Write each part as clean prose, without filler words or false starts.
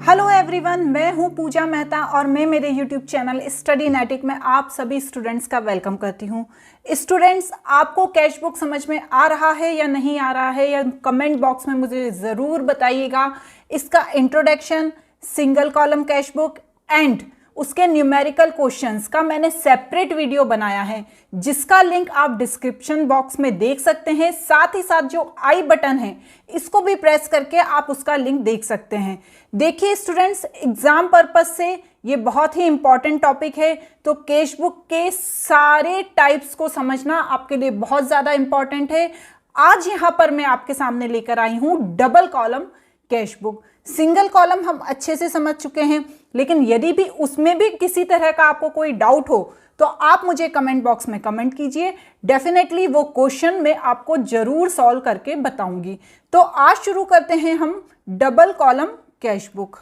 Hello everyone, मैं हूं पूजा मेहता और मैं मेरे यूट्यूब चैनल स्टडीनेटिक में आप सभी स्टूडेंट्स का वेलकम करती हूं। स्टूडेंट्स, आपको कैश बुक समझ में आ रहा है या नहीं आ रहा है, या कमेंट बॉक्स में मुझे ज़रूर बताइएगा। इसका introduction, single column cash book and उसके न्यूमेरिकल क्वेश्चंस का मैंने सेपरेट वीडियो बनाया है, जिसका लिंक आप डिस्क्रिप्शन बॉक्स में देख सकते हैं। साथ ही साथ जो आई बटन है इसको भी प्रेस करके आप उसका लिंक देख सकते हैं। देखिए स्टूडेंट्स, एग्जाम पर्पस से ये बहुत ही इंपॉर्टेंट टॉपिक है, तो कैश बुक के सारे टाइप्स को समझना आपके लिए बहुत ज़्यादा इंपॉर्टेंट है। आज यहाँ पर मैं आपके सामने लेकर आई हूँ double column cash book. Single column हम अच्छे से समझ चुके हैं, लेकिन यदि भी उसमें भी किसी तरह का आपको कोई डाउट हो तो आप मुझे कमेंट बॉक्स में कमेंट कीजिए। डेफिनेटली वो क्वेश्चन मैं आपको जरूर सॉल्व करके बताऊंगी। तो आज शुरू करते हैं हम डबल कॉलम कैश बुक।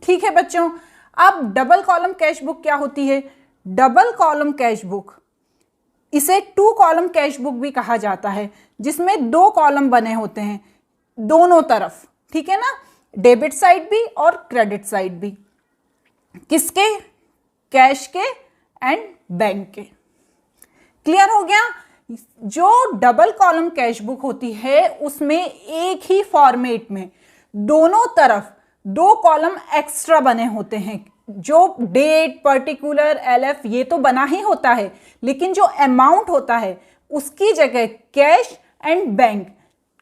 ठीक है बच्चों, अब डबल कॉलम कैश बुक क्या होती है? डबल कॉलम कैश बुक, इसे टू कॉलम कैश बुक भी कहा जाता है, जिसमें दो कॉलम बने होते हैं दोनों तरफ। ठीक है ना, डेबिट साइड भी और क्रेडिट साइड भी। किसके? कैश के एंड बैंक के। क्लियर हो गया? जो डबल कॉलम कैश बुक होती है उसमें एक ही फॉर्मेट में दोनों तरफ दो कॉलम एक्स्ट्रा बने होते हैं। जो डेट, पर्टिकुलर, एलएफ ये तो बना ही होता है, लेकिन जो अमाउंट होता है उसकी जगह cash and bank.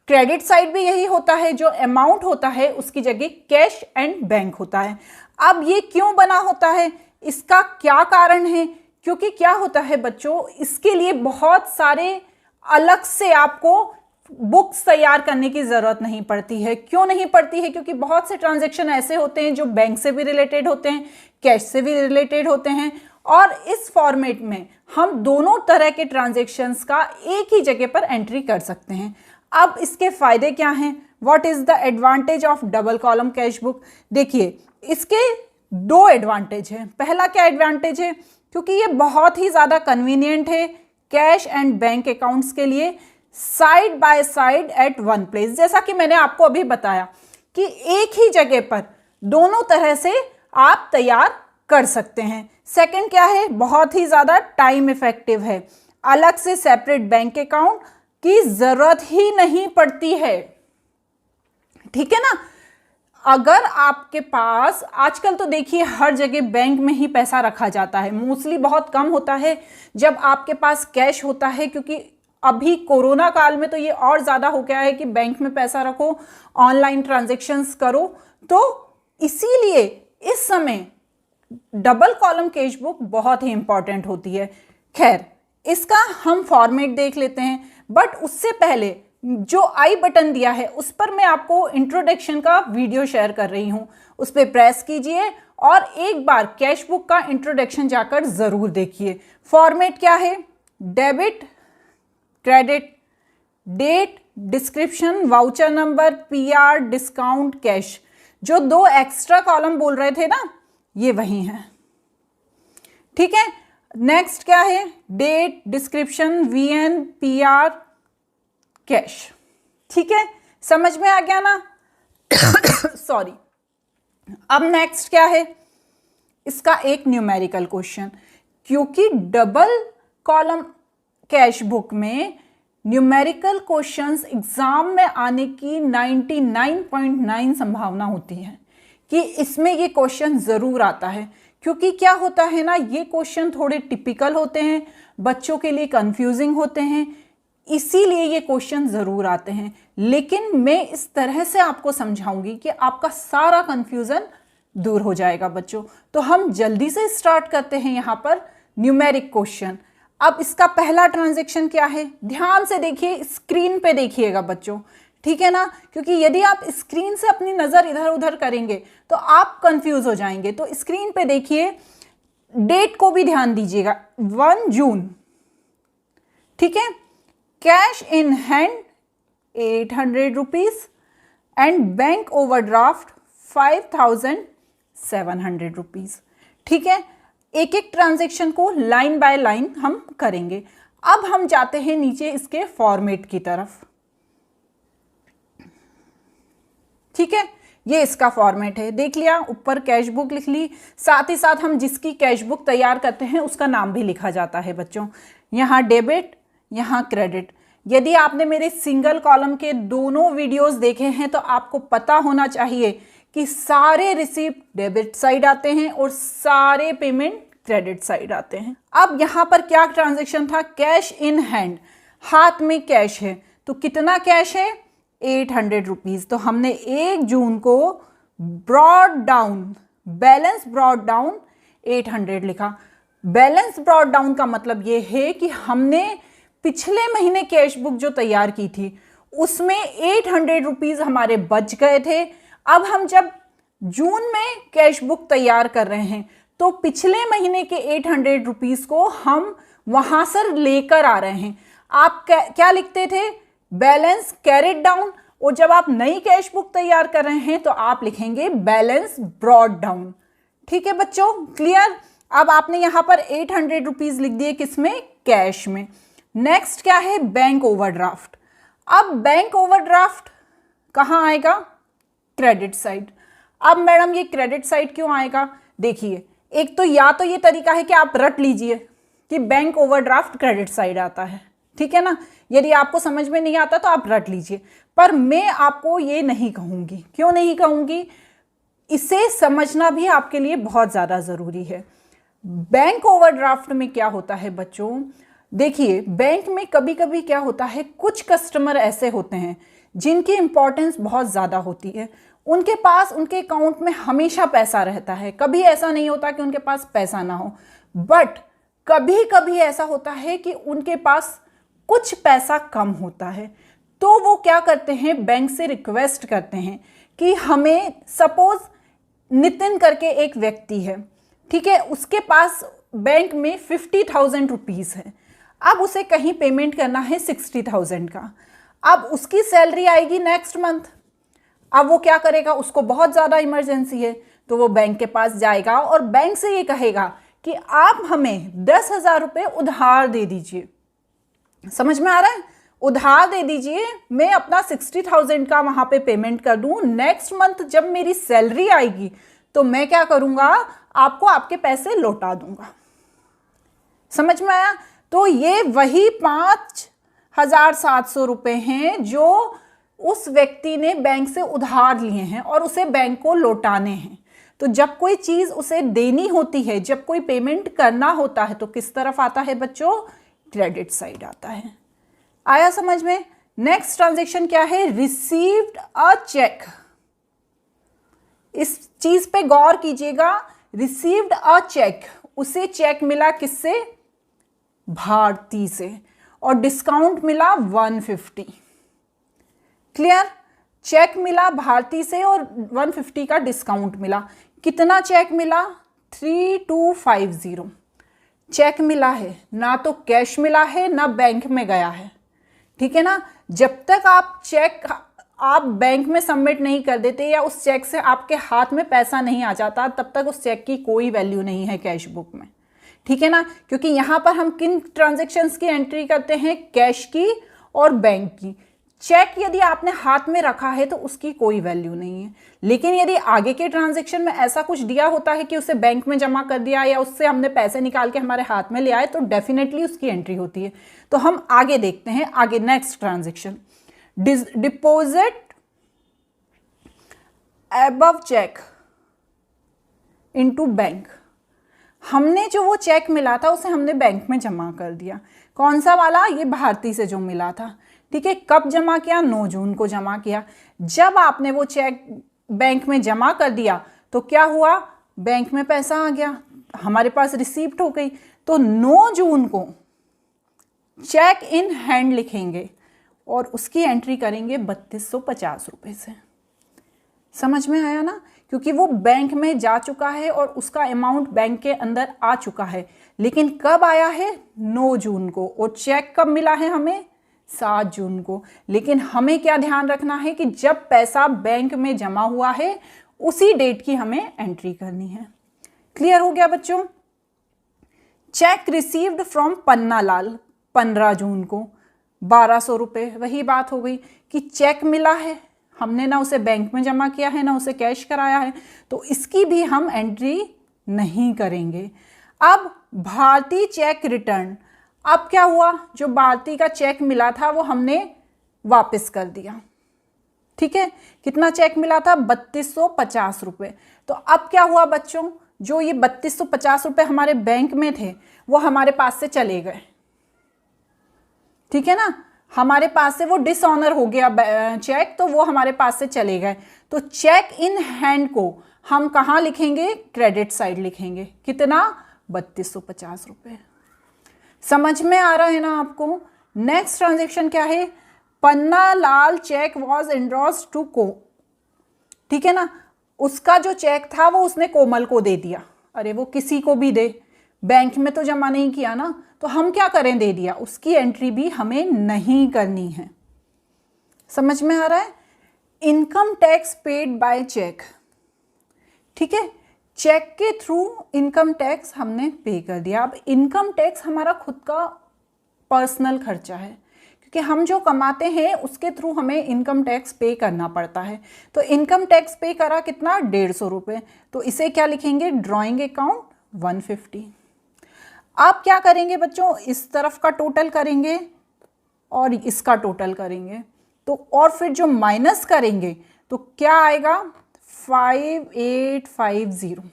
Credit side भी यही होता है, जो अमाउंट होता है उसकी जगह कैश एंड बैंक होता है। अब ये क्यों बना होता है, इसका क्या कारण है? क्योंकि क्या होता है बच्चों, इसके लिए बहुत सारे अलग से आपको बुक्स तैयार करने की ज़रूरत नहीं पड़ती है। क्यों नहीं पड़ती है? क्योंकि बहुत से ट्रांजैक्शन ऐसे होते हैं जो बैंक से भी रिलेटेड होते हैं, कैश से भी रिलेटेड होते हैं, और इस फॉर्मेट में हम दोनों तरह के ट्रांजैक्शंस का एक ही जगह पर एंट्री कर सकते हैं। अब इसके फायदे क्या हैं? What is the advantage of double column cash book? देखिए, इसके दो एडवांटेज हैं। पहला क्या एडवांटेज है? क्योंकि ये बहुत ही ज़्यादा कन्वीनियंट है कैश एंड बैंक अकाउंट्स के लिए, side by side at one place. जैसा कि मैंने आपको अभी बताया कि एक ही जगह पर दोनों तरह से आप तैयार कर सकते हैं। सेकंड क्या है? बहुत ही ज़्यादा टाइम इफेक्टिव है। अलग से सेपरेट बैंक अकाउंट की ज़रूरत ही नहीं पड़ती है। ठीक है ना? अगर आपके पास, आजकल तो देखिए हर जगह बैंक में ही पैसा रखा जाता है, मोस्टली बहुत कम होता है जब आपके पास कैश होता है, क्योंकि अभी कोरोना काल में तो ये और ज़्यादा हो गया है कि बैंक में पैसा रखो, ऑनलाइन ट्रांजैक्शंस करो। तो इसीलिए इस समय डबल कॉलम कैश बुक बहुत ही इंपॉर्टेंट होती है। खैर, इसका हम फॉर्मेट देख लेते हैं, बट उससे पहले जो आई बटन दिया है उस पर मैं आपको इंट्रोडक्शन का वीडियो शेयर कर रही हूं, उस पर प्रेस कीजिए और एक बार कैश बुक का इंट्रोडक्शन जाकर जरूर देखिए। फॉर्मेट क्या है? Debit, credit, date, description, voucher number, PR, discount, cash. जो दो एक्स्ट्रा कॉलम बोल रहे थे ना, ये वही हैं। ठीक है, नेक्स्ट क्या है? Date, description, VN, PR, cash. ठीक है, समझ में आ गया ना? सॉरी। अब नेक्स्ट क्या है? इसका एक न्यूमेरिकल क्वेश्चन, क्योंकि डबल कॉलम कैश बुक में न्यूमेरिकल क्वेश्चंस एग्जाम में आने की 99.9 संभावना होती है कि इसमें ये क्वेश्चन जरूर आता है। क्योंकि क्या होता है ना, ये क्वेश्चन थोड़े टिपिकल होते हैं, बच्चों के लिए कंफ्यूजिंग होते हैं, इसीलिए ये क्वेश्चन जरूर आते हैं। लेकिन मैं इस तरह से आपको समझाऊंगी कि आपका सारा कंफ्यूजन दूर हो जाएगा बच्चों। तो हम जल्दी से स्टार्ट करते हैं यहाँ पर न्यूमेरिक क्वेश्चन। अब इसका पहला ट्रांजैक्शन क्या है? ध्यान से देखिए, स्क्रीन पे देखिएगा बच्चों। ठीक है ना, क्योंकि यदि आप स्क्रीन से अपनी नज़र इधर उधर करेंगे तो आप कंफ्यूज हो जाएंगे। तो स्क्रीन पे देखिए, डेट को भी ध्यान दीजिएगा, 1 जून। ठीक है, cash in hand 800 rupees and bank overdraft 5700 rupees. ठीक है, एक एक ट्रांजैक्शन को लाइन बाय लाइन हम करेंगे। अब हम जाते हैं नीचे इसके फॉर्मेट की तरफ। ठीक है, ये इसका फॉर्मेट है, देख लिया, ऊपर कैश बुक लिख ली, साथ ही साथ हम जिसकी कैश बुक तैयार करते हैं उसका नाम भी लिखा जाता है बच्चों। यहाँ डेबिट, यहाँ क्रेडिट। यदि आपने मेरे सिंगल कॉलम के दोनों वीडियोस देखे हैं तो आपको पता होना चाहिए कि सारे रिसीप्ट डेबिट साइड आते हैं और सारे पेमेंट क्रेडिट साइड आते हैं। अब यहाँ पर क्या ट्रांजैक्शन था, कैश इन हैंड, हाथ में कैश है, तो कितना कैश है, 800 रुपीज़। तो हमने 1 जून को brought down, balance brought down 800 लिखा। बैलेंस ब्रॉड डाउन का मतलब ये है कि हमने पिछले महीने कैश बुक जो तैयार की थी उसमें 800 रुपीज़ हमारे बच गए थे। अब हम जब जून में कैश बुक तैयार कर रहे हैं तो पिछले महीने के 800 रुपीज़ को हम वहां से लेकर आ रहे हैं। आप क्या लिखते थे, बैलेंस कैरिड डाउन, और जब आप नई कैश बुक तैयार कर रहे हैं तो आप लिखेंगे बैलेंस ब्रॉड डाउन। ठीक है बच्चों, क्लियर। अब आपने यहां पर 800 रुपीज़ लिख दिए, किसमें, कैश में। नेक्स्ट क्या है, बैंक ओवरड्राफ्ट। अब बैंक ओवरड्राफ्ट कहाँ आएगा, क्रेडिट साइड। अब मैडम ये क्रेडिट साइड क्यों आएगा, देखिए, एक तो या तो ये तरीका है कि आप रट लीजिए कि बैंक ओवरड्राफ्ट क्रेडिट साइड आता है, ठीक है ना। यदि आपको समझ में नहीं आता तो आप रट लीजिए, पर मैं आपको ये नहीं कहूँगी। क्यों नहीं कहूँगी, इसे समझना भी आपके लिए बहुत ज़्यादा ज़रूरी है। बैंक ओवरड्राफ्ट में क्या होता है बच्चों, देखिए, बैंक में कभी कभी क्या होता है, कुछ कस्टमर ऐसे होते हैं जिनकी इंपॉर्टेंस बहुत ज़्यादा होती है, उनके पास उनके अकाउंट में हमेशा पैसा रहता है, कभी ऐसा नहीं होता कि उनके पास पैसा ना हो, बट कभी कभी ऐसा होता है कि उनके पास कुछ पैसा कम होता है। तो वो क्या करते हैं, बैंक से रिक्वेस्ट करते हैं कि हमें, सपोज नितिन करके एक व्यक्ति है, ठीक है, उसके पास बैंक में 50,000 रुपीज़ है। अब उसे कहीं पेमेंट करना है 60,000 का। अब उसकी सैलरी आएगी नेक्स्ट मंथ। अब वो क्या करेगा, उसको बहुत ज़्यादा इमरजेंसी है, तो वो बैंक के पास जाएगा और बैंक से ये कहेगा कि आप हमें 10,000 रुपये उधार दे दीजिए। समझ में आ रहा है, उधार दे दीजिए, मैं अपना 60,000 का वहाँ पे पेमेंट कर दूँ। नेक्स्ट मंथ जब मेरी सैलरी आएगी तो मैं क्या करूँगा, आपको आपके पैसे लौटा दूंगा। समझ में आया। तो ये वही 5,700 रुपये हैं जो उस व्यक्ति ने बैंक से उधार लिए हैं और उसे बैंक को लौटाने हैं। तो जब कोई चीज़ उसे देनी होती है, जब कोई पेमेंट करना होता है, तो किस तरफ आता है बच्चों, क्रेडिट साइड आता है। आया समझ में। नेक्स्ट ट्रांजैक्शन क्या है, रिसीव्ड अ चेक। इस चीज पे गौर कीजिएगा, रिसीव्ड अ चेक, उसे चेक मिला किससे, भारती से, और डिस्काउंट मिला 150। क्लियर, चेक मिला भारती से और 150 का डिस्काउंट मिला। कितना चेक मिला, 3250 चेक मिला है, ना तो कैश मिला है ना बैंक में गया है, ठीक है ना। जब तक आप चेक आप बैंक में सबमिट नहीं कर देते या उस चेक से आपके हाथ में पैसा नहीं आ जाता, तब तक उस चेक की कोई वैल्यू नहीं है कैश बुक में, ठीक है ना। क्योंकि यहाँ पर हम किन ट्रांजैक्शंस की एंट्री करते हैं, कैश की और बैंक की। चेक यदि आपने हाथ में रखा है तो उसकी कोई वैल्यू नहीं है, लेकिन यदि आगे के ट्रांजैक्शन में ऐसा कुछ दिया होता है कि उसे बैंक में जमा कर दिया या उससे हमने पैसे निकाल के हमारे हाथ में ले आए, तो डेफिनेटली उसकी एंट्री होती है। तो हम आगे देखते हैं, आगे next transaction, deposit above cheque into bank. हमने जो वो चेक मिला था उसे हमने बैंक में जमा कर दिया। कौन सा वाला, ये भारती से जो मिला था, ठीक है। कब जमा किया, 9 जून को जमा किया। जब आपने वो चेक बैंक में जमा कर दिया तो क्या हुआ, बैंक में पैसा आ गया, हमारे पास रिसीप्ट हो गई। तो 9 जून को चेक इन हैंड लिखेंगे और उसकी एंट्री करेंगे 3250 रुपये से। समझ में आया ना, क्योंकि वो बैंक में जा चुका है और उसका अमाउंट बैंक के अंदर आ चुका है। लेकिन कब आया है, 9 जून को, और चेक कब मिला है हमें, 7 जून को। लेकिन हमें क्या ध्यान रखना है कि जब पैसा बैंक में जमा हुआ है उसी डेट की हमें एंट्री करनी है। क्लियर हो गया बच्चों। Check received from Panna Lal 15 जून को 1200 रुपये। वही बात हो गई कि चेक मिला है, हमने ना उसे बैंक में जमा किया है ना उसे कैश कराया है, तो इसकी भी हम एंट्री नहीं करेंगे। अब भारतीय चेक रिटर्न, अब क्या हुआ, जो भारतीय का चेक मिला था वो हमने वापस कर दिया। ठीक है, कितना चेक मिला था, 3250 रुपये। तो अब क्या हुआ बच्चों, जो ये 3250 रुपये हमारे बैंक में थे वो हमारे पास से चले गए। ठीक है ना, हमारे पास से वो डिसऑनर हो गया चेक, तो वो हमारे पास से चले गए। तो चेक इन हैंड को हम कहाँ लिखेंगे, क्रेडिट साइड लिखेंगे। कितना, 3250 रुपये। समझ में आ रहा है ना आपको। नेक्स्ट ट्रांजेक्शन क्या है, Panna Lal check was endorsed to को, ठीक है ना, उसका जो चेक था वो उसने कोमल को दे दिया। अरे वो किसी को भी दे, बैंक में तो जमा नहीं किया ना, तो हम क्या करें, दे दिया, उसकी एंट्री भी हमें नहीं करनी है। समझ में आ रहा है। Income tax paid by cheque, ठीक है, चेक के थ्रू इनकम टैक्स हमने पे कर दिया। अब इनकम टैक्स हमारा खुद का पर्सनल खर्चा है, क्योंकि हम जो कमाते हैं उसके थ्रू हमें इनकम टैक्स पे करना पड़ता है। तो इनकम टैक्स पे करा कितना, 150 रुपये। तो इसे क्या लिखेंगे, ड्रॉइंग अकाउंट 150। आप क्या करेंगे बच्चों, इस तरफ का टोटल करेंगे और इसका टोटल करेंगे, तो और फिर जो माइनस करेंगे तो क्या आएगा, 5850।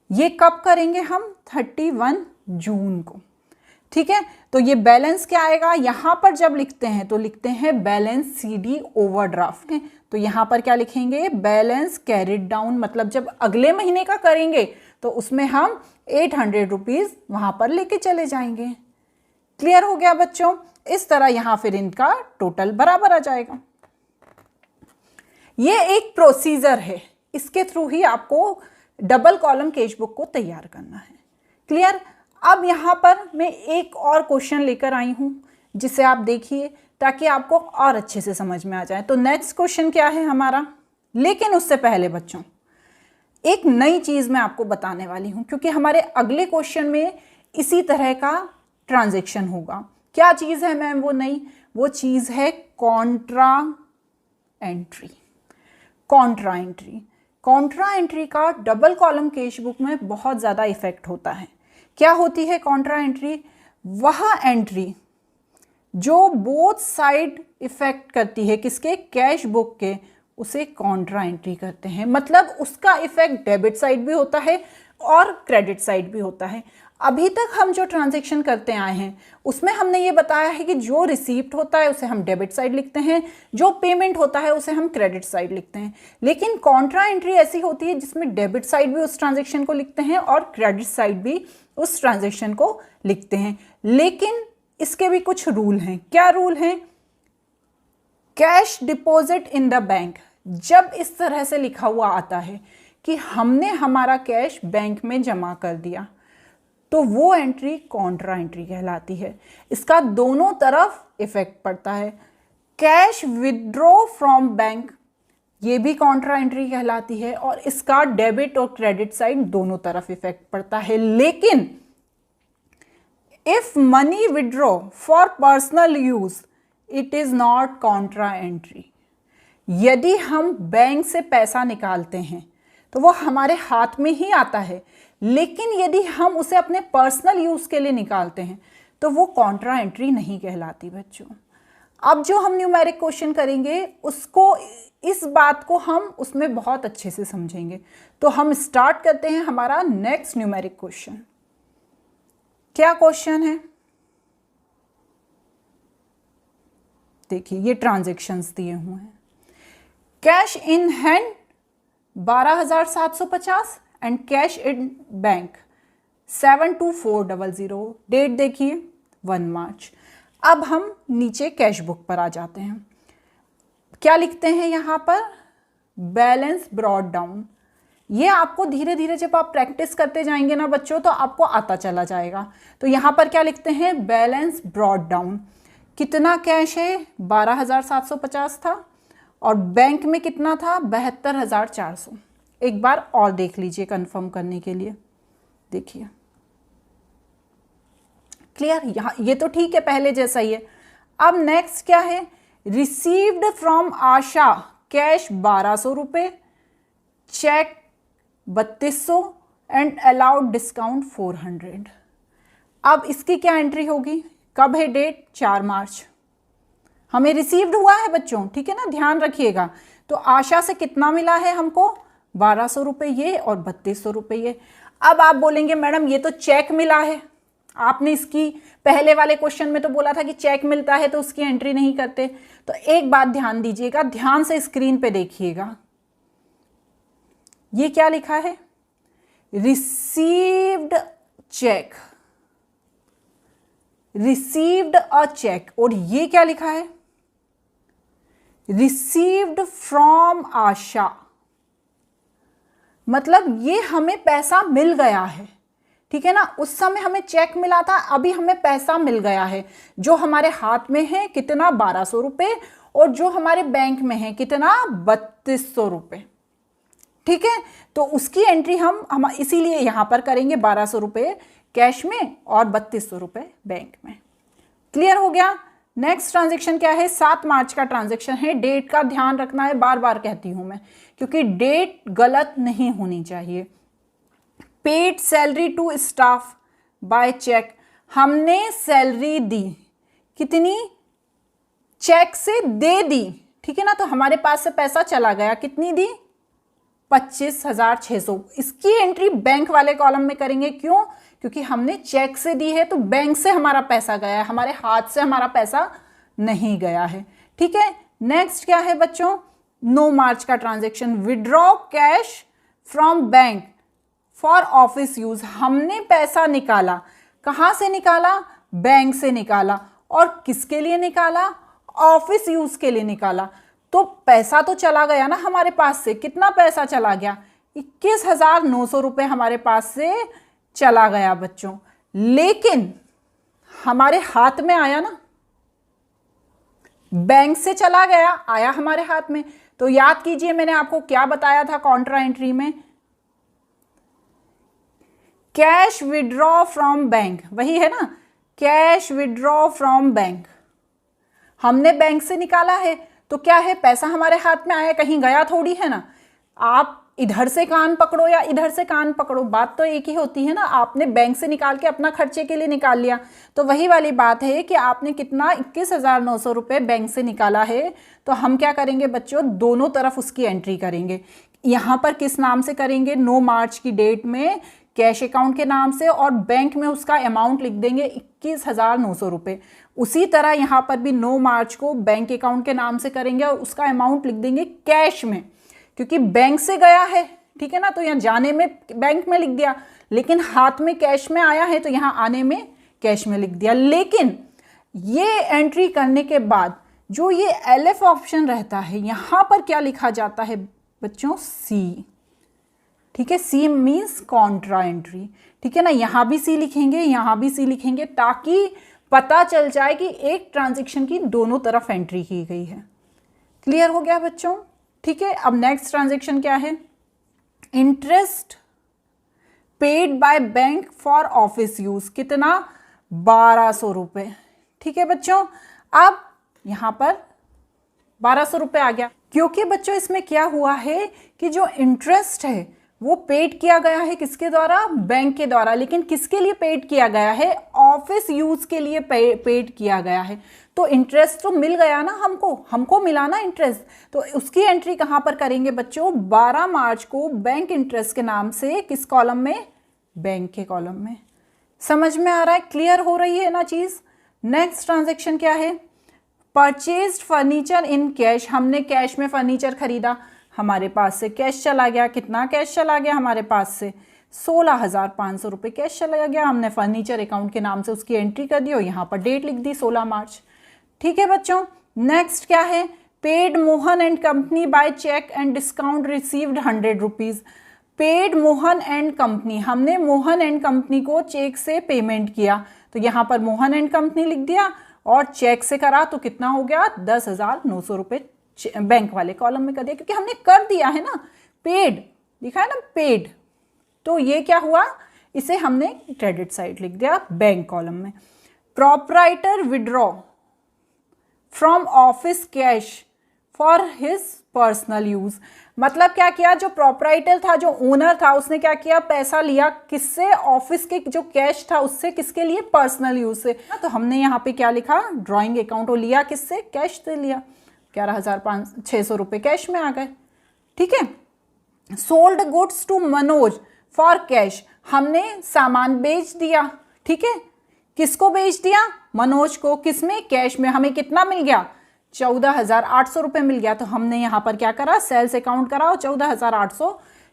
ये कब करेंगे हम, 31 जून को। ठीक है, तो ये बैलेंस क्या आएगा, यहां पर जब लिखते हैं तो लिखते हैं बैलेंस सीडी ओवरड्राफ्ट है, तो यहां पर क्या लिखेंगे, बैलेंस कैरिड डाउन। मतलब जब अगले महीने का करेंगे तो उसमें हम 800 रुपीज वहां पर लेके चले जाएंगे। क्लियर हो गया बच्चों। इस तरह यहां फिर इनका टोटल बराबर आ जाएगा। ये एक प्रोसीजर है, इसके थ्रू ही आपको डबल कॉलम कैश बुक को तैयार करना है। क्लियर। अब यहां पर मैं एक और क्वेश्चन लेकर आई हूं जिसे आप देखिए ताकि आपको और अच्छे से समझ में आ जाए। तो नेक्स्ट क्वेश्चन क्या है हमारा, लेकिन उससे पहले बच्चों एक नई चीज मैं आपको बताने वाली हूं, क्योंकि हमारे अगले क्वेश्चन में इसी तरह का ट्रांजैक्शन होगा। क्या चीज है मैम वो नई, वो चीज है Contra entry. Contra entry, Contra entry का डबल कॉलम कैश बुक में बहुत ज़्यादा इफेक्ट होता है। क्या होती है कॉन्ट्रा एंट्री, वह एंट्री जो बोथ साइड इफेक्ट करती है, किसके, कैश बुक के, उसे कॉन्ट्रा एंट्री करते हैं। मतलब उसका इफेक्ट डेबिट साइड भी होता है और क्रेडिट साइड भी होता है। अभी तक हम जो ट्रांजैक्शन करते आए हैं उसमें हमने ये बताया है कि जो रिसीप्ट होता है उसे हम डेबिट साइड लिखते हैं, जो पेमेंट होता है उसे हम क्रेडिट साइड लिखते हैं। लेकिन कॉन्ट्रा एंट्री ऐसी होती है जिसमें डेबिट साइड भी उस ट्रांजैक्शन को लिखते हैं और क्रेडिट साइड भी उस ट्रांजैक्शन को लिखते हैं। लेकिन इसके भी कुछ रूल हैं। क्या रूल हैं, cash deposit in the bank, जब इस तरह से लिखा हुआ आता है कि हमने हमारा कैश बैंक में जमा कर दिया तो वो एंट्री कॉन्ट्रा एंट्री कहलाती है। इसका दोनों तरफ इफेक्ट पड़ता है। कैश विड्रॉ फ्रॉम बैंक, ये भी कॉन्ट्रा एंट्री कहलाती है और इसका डेबिट और क्रेडिट साइड दोनों तरफ इफेक्ट पड़ता है। लेकिन if money withdraw for personal use it is not Contra entry. यदि हम बैंक से पैसा निकालते हैं तो वो हमारे हाथ में ही आता है, लेकिन यदि हम उसे अपने पर्सनल यूज के लिए निकालते हैं तो वो कॉन्ट्रा एंट्री नहीं कहलाती बच्चों। अब जो हम न्यूमेरिक क्वेश्चन करेंगे उसको, इस बात को हम उसमें बहुत अच्छे से समझेंगे। तो हम स्टार्ट करते हैं हमारा नेक्स्ट न्यूमेरिक क्वेश्चन। क्या क्वेश्चन है, देखिए ये ट्रांजैक्शंस दिए हुए हैं। Cash in hand 12,750 and cash in bank 72400। Date देखिए 1 मार्च। अब हम नीचे कैश बुक पर आ जाते हैं। क्या लिखते हैं यहाँ पर, बैलेंस ब्रॉट डाउन। ये आपको धीरे धीरे जब आप प्रैक्टिस करते जाएंगे ना बच्चों तो आपको आता चला जाएगा। तो यहाँ पर क्या लिखते हैं, बैलेंस ब्रॉट डाउन। कितना कैश है, 12,750 था और बैंक में कितना था, 72,400। एक बार और देख लीजिए कंफर्म करने के लिए। देखिए क्लियर, यहाँ ये तो ठीक है, पहले जैसा ही है। अब नेक्स्ट क्या है, रिसीव्ड फ्रॉम आशा कैश 1200 रुपये, चेक 3200 एंड अलाउड डिस्काउंट 400। अब इसकी क्या एंट्री होगी? कब है डेट? 4 मार्च। हमें रिसीव्ड हुआ है बच्चों, ठीक है ना, ध्यान रखिएगा। तो आशा से कितना मिला है हमको? 1200 रुपये ये और 3200 रुपये ये। अब आप बोलेंगे मैडम ये तो चेक मिला है, आपने इसकी पहले वाले क्वेश्चन में तो बोला था कि चेक मिलता है तो उसकी एंट्री नहीं करते। तो एक बात ध्यान दीजिएगा, ध्यान से स्क्रीन पे देखिएगा, ये क्या लिखा है? Received cheque, received a cheque. और ये क्या लिखा है? Received from Asha. मतलब ये हमें पैसा मिल गया है, ठीक है ना। उस समय हमें चेक मिला था, अभी हमें पैसा मिल गया है। जो हमारे हाथ में है कितना? 1200 रुपये, और जो हमारे बैंक में है कितना? 3200 रुपये, ठीक है। तो उसकी एंट्री हम इसीलिए यहां पर करेंगे 1200 रुपये कैश में और 3200 रुपये बैंक में। क्लियर हो गया? नेक्स्ट ट्रांजेक्शन क्या है? 7 मार्च का ट्रांजेक्शन है। डेट का ध्यान रखना है, बार बार कहती हूं मैं, क्योंकि डेट गलत नहीं होनी चाहिए। Paid salary to staff by cheque, हमने सैलरी दी, कितनी? चेक से दे दी, ठीक है ना। तो हमारे पास से पैसा चला गया, कितनी दी? 25,600। इसकी एंट्री बैंक वाले कॉलम में करेंगे। क्यों? क्योंकि हमने चेक से दी है तो बैंक से हमारा पैसा गया है, हमारे हाथ से हमारा पैसा नहीं गया है, ठीक है। नेक्स्ट क्या है बच्चों? 9 मार्च का transaction, withdraw cash from bank for office use. हमने पैसा निकाला, कहां से निकाला? बैंक से निकाला। और किसके लिए निकाला? ऑफिस यूज के लिए निकाला। तो पैसा तो चला गया ना हमारे पास से, कितना पैसा चला गया? 21,900 रुपये हमारे पास से चला गया बच्चों। लेकिन हमारे हाथ में आया ना, बैंक से चला गया, आया हमारे हाथ में। तो याद कीजिए मैंने आपको क्या बताया था कॉन्ट्रा एंट्री में? कैश विड्रॉ फ्रॉम बैंक, वही है ना, कैश विड्रॉ फ्रॉम बैंक। हमने बैंक से निकाला है तो क्या है? पैसा हमारे हाथ में आया, कहीं गया थोड़ी है ना। आप इधर से कान पकड़ो या इधर से कान पकड़ो, बात तो एक ही होती है ना। आपने बैंक से निकाल के अपना खर्चे के लिए निकाल लिया, तो वही वाली बात है कि आपने कितना? 21,900 रुपये बैंक से निकाला है। तो हम क्या करेंगे बच्चों? दोनों तरफ उसकी एंट्री करेंगे। यहाँ पर किस नाम से करेंगे? 9 मार्च की डेट में कैश अकाउंट के नाम से, और बैंक में उसका अमाउंट लिख देंगे 21,900 रुपये। उसी तरह यहाँ पर भी 9 मार्च को बैंक अकाउंट के नाम से करेंगे और उसका अमाउंट लिख देंगे कैश में, क्योंकि बैंक से गया है, ठीक है ना। तो यहाँ जाने में बैंक में लिख दिया, लेकिन हाथ में कैश में आया है तो यहाँ आने में कैश में लिख दिया। लेकिन ये एंट्री करने के बाद जो ये LF ऑप्शन रहता है, यहाँ पर क्या लिखा जाता है बच्चों? C, ठीक है। C मीन्स कॉन्ट्रा एंट्री, ठीक है ना। यहाँ भी C लिखेंगे, यहाँ भी C लिखेंगे, ताकि पता चल जाए कि एक ट्रांजेक्शन की दोनों तरफ एंट्री की गई है। क्लियर हो गया बच्चों? ठीक है। अब नेक्स्ट ट्रांजेक्शन क्या है? Interest paid by bank for office use, कितना? 1200 रुपये, ठीक है बच्चों। अब यहाँ पर 1200 रुपये आ गया, क्योंकि बच्चों इसमें क्या हुआ है कि जो इंटरेस्ट है वो पेड किया गया है, किसके द्वारा? बैंक के द्वारा। लेकिन किसके लिए पेड किया गया है? ऑफिस यूज के लिए पेड किया गया है। तो इंटरेस्ट तो मिल गया ना हमको मिला ना इंटरेस्ट। तो उसकी एंट्री कहां पर करेंगे बच्चों? 12 मार्च को बैंक इंटरेस्ट के नाम से, किस कॉलम में? बैंक के कॉलम में। समझ में आ रहा है? क्लियर हो रही है ना चीज? नेक्स्ट ट्रांजेक्शन क्या है? परचेज्ड फर्नीचर इन कैश, हमने कैश में फर्नीचर खरीदा, हमारे पास से कैश चला गया। कितना कैश चला गया हमारे पास से? 16,500 रुपये कैश चला गया। हमने फर्नीचर अकाउंट के नाम से उसकी एंट्री कर दी और यहाँ पर डेट लिख दी 16 मार्च, ठीक है बच्चों। नेक्स्ट क्या है? Paid Mohan and company by cheque and discount received 100 rupees. Paid Mohan and company, हमने मोहन एंड कंपनी को चेक से पेमेंट किया, तो यहाँ पर मोहन एंड कंपनी लिख दिया, और चेक से करा तो कितना हो गया? 10,900 रुपये बैंक वाले कॉलम में कर दिया, क्योंकि हमने कर दिया है ना, पेड लिखा है ना, पेड। तो ये क्या हुआ? इसे हमने क्रेडिट साइड लिख दिया बैंक कॉलम में। Proprietor withdraw from office cash for his personal use. मतलब क्या किया, जो प्रोपराइटर था, जो ओनर था, उसने क्या किया, पैसा लिया किससे, ऑफिस के जो कैश था उससे, किसके लिए, पर्सनल यूज से। तो हमने यहाँ पे क्या लिखा, ड्रॉइंग अकाउंट, वो लिया किससे, कैश से लिया, 11,600 रुपये कैश में आ गए। ठीक है। Sold goods to Manoj for cash, हमने सामान बेच दिया। ठीक है, किसको बेच दिया, मनोज को, किसमें, कैश में। हमें कितना मिल गया, 14,800 रुपये मिल गया। तो हमने यहाँ पर क्या करा, सेल्स अकाउंट करा और 14,800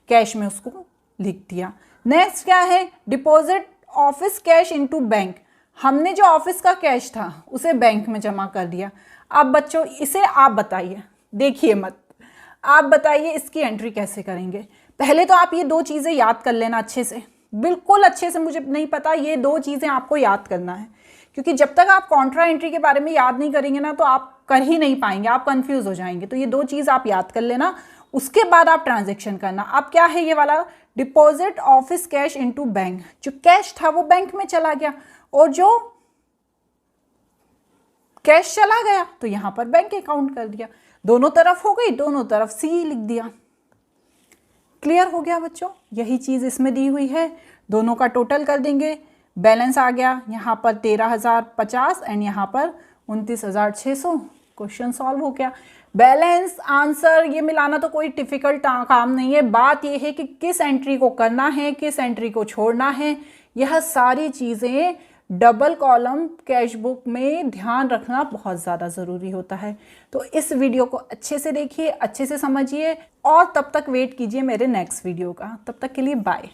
कैश में उसको लिख दिया। नेक्स्ट क्या है, deposit office cash into bank, हमने जो ऑफिस का कैश था उसे बैंक में जमा कर दिया। अब बच्चों इसे आप बताइए, देखिए मत, आप बताइए इसकी एंट्री कैसे करेंगे। पहले तो आप ये दो चीज़ें याद कर लेना अच्छे से, बिल्कुल अच्छे से, मुझे नहीं पता, ये दो चीज़ें आपको याद करना है, क्योंकि जब तक आप कॉन्ट्रा एंट्री के बारे में याद नहीं करेंगे ना तो आप कर ही नहीं पाएंगे, आप कंफ्यूज हो जाएंगे। तो ये दो चीज़ आप याद कर लेना, उसके बाद आप ट्रांजैक्शन करना। अब क्या है ये वाला, deposit office cash into bank, जो कैश था वो बैंक में चला गया और जो कैश चला गया तो यहां पर बैंक अकाउंट कर दिया, दोनों तरफ हो गई, दोनों तरफ सी लिख दिया। क्लियर हो गया बच्चों, यही चीज इसमें दी हुई है। दोनों का टोटल कर देंगे, बैलेंस आ गया यहाँ पर 13,050 एंड यहाँ पर 29,600। क्वेश्चन सॉल्व हो गया। बैलेंस आंसर ये मिलाना तो कोई डिफिकल्ट काम नहीं है, बात ये है कि किस एंट्री को करना है, किस एंट्री को छोड़ना है। यह सारी चीज़ें डबल कॉलम कैश बुक में ध्यान रखना बहुत ज़्यादा ज़रूरी होता है। तो इस वीडियो को अच्छे से देखिए, अच्छे से समझिए और तब तक वेट कीजिए मेरे नेक्स्ट वीडियो का। तब तक के लिए बाय।